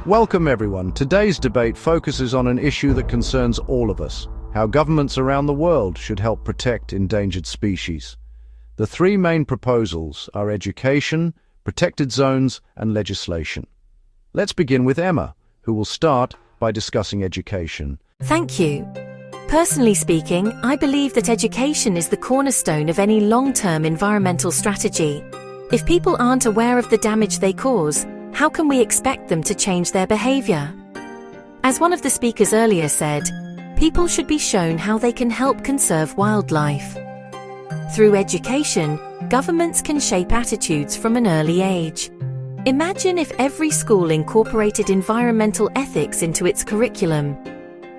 Welcome everyone. Today's debate focuses on an issue that concerns all of us: how governments around the world should help protect endangered species. The three main proposals are education, protected zones, and legislation. Let's begin with Emma, who will start by discussing education. Thank you. Personally speaking, I believe that education is the cornerstone of any long-term environmental strategy. If people aren't aware of the damage they cause, how can we expect them to change their behavior? As one of the speakers earlier said, people should be shown how they can help conserve wildlife. Through education, governments can shape attitudes from an early age. Imagine if every school incorporated environmental ethics into its curriculum.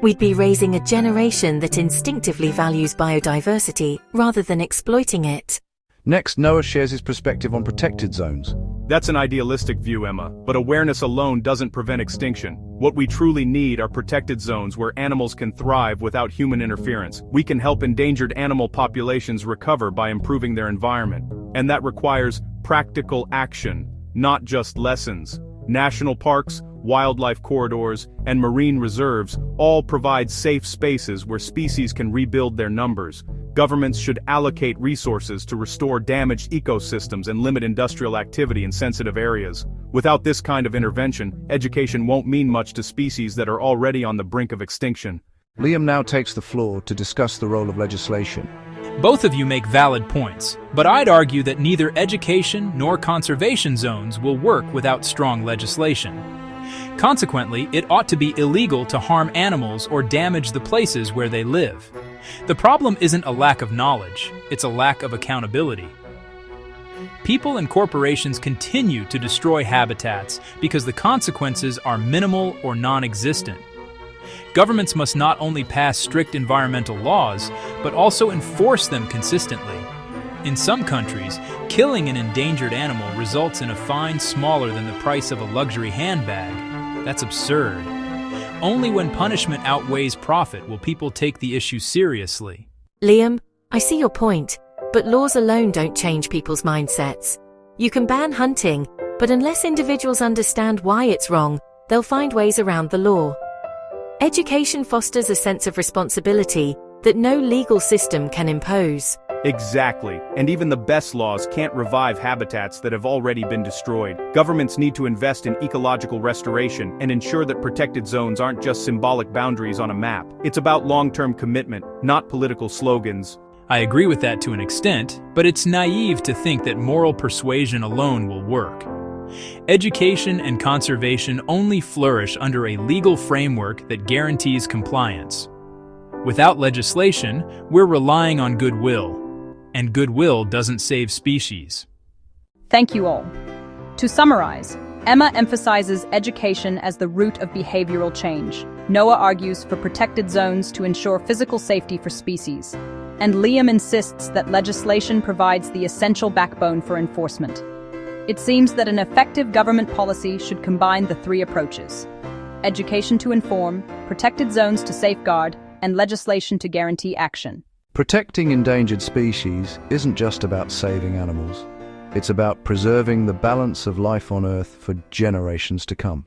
We'd be raising a generation that instinctively values biodiversity rather than exploiting it. Next, Noah shares his perspective on protected zones. That's an idealistic view, Emma, but awareness alone doesn't prevent extinction. What we truly need are protected zones where animals can thrive without human interference. We can help endangered animal populations recover by improving their environment. And that requires practical action, not just lessons. National parks, wildlife corridors, and marine reserves all provide safe spaces where species can rebuild their numbers. Governments should allocate resources to restore damaged ecosystems and limit industrial activity in sensitive areas. Without this kind of intervention, education won't mean much to species that are already on the brink of extinction. Liam now takes the floor to discuss the role of legislation. Both of you make valid points, but I'd argue that neither education nor conservation zones will work without strong legislation. Consequently, it ought to be illegal to harm animals or damage the places where they live. The problem isn't a lack of knowledge, it's a lack of accountability. People and corporations continue to destroy habitats because the consequences are minimal or non-existent. Governments must not only pass strict environmental laws, but also enforce them consistently. In some countries, killing an endangered animal results in a fine smaller than the price of a luxury handbag. That's absurd. Only when punishment outweighs profit will people take the issue seriously. Liam, I see your point, but laws alone don't change people's mindsets. You can ban hunting, but unless individuals understand why it's wrong, they'll find ways around the law. Education fosters a sense of responsibility that no legal system can impose. Exactly, and even the best laws can't revive habitats that have already been destroyed. Governments need to invest in ecological restoration and ensure that protected zones aren't just symbolic boundaries on a map. It's about long-term commitment, not political slogans. I agree with that to an extent, but it's naive to think that moral persuasion alone will work. Education and conservation only flourish under a legal framework that guarantees compliance. Without legislation, we're relying on goodwill. And goodwill doesn't save species. Thank you all. To summarize, Emma emphasizes education as the root of behavioral change. Noah argues for protected zones to ensure physical safety for species. And Liam insists that legislation provides the essential backbone for enforcement. It seems that an effective government policy should combine the three approaches: education to inform, protected zones to safeguard, and legislation to guarantee action. Protecting endangered species isn't just about saving animals. It's about preserving the balance of life on Earth for generations to come.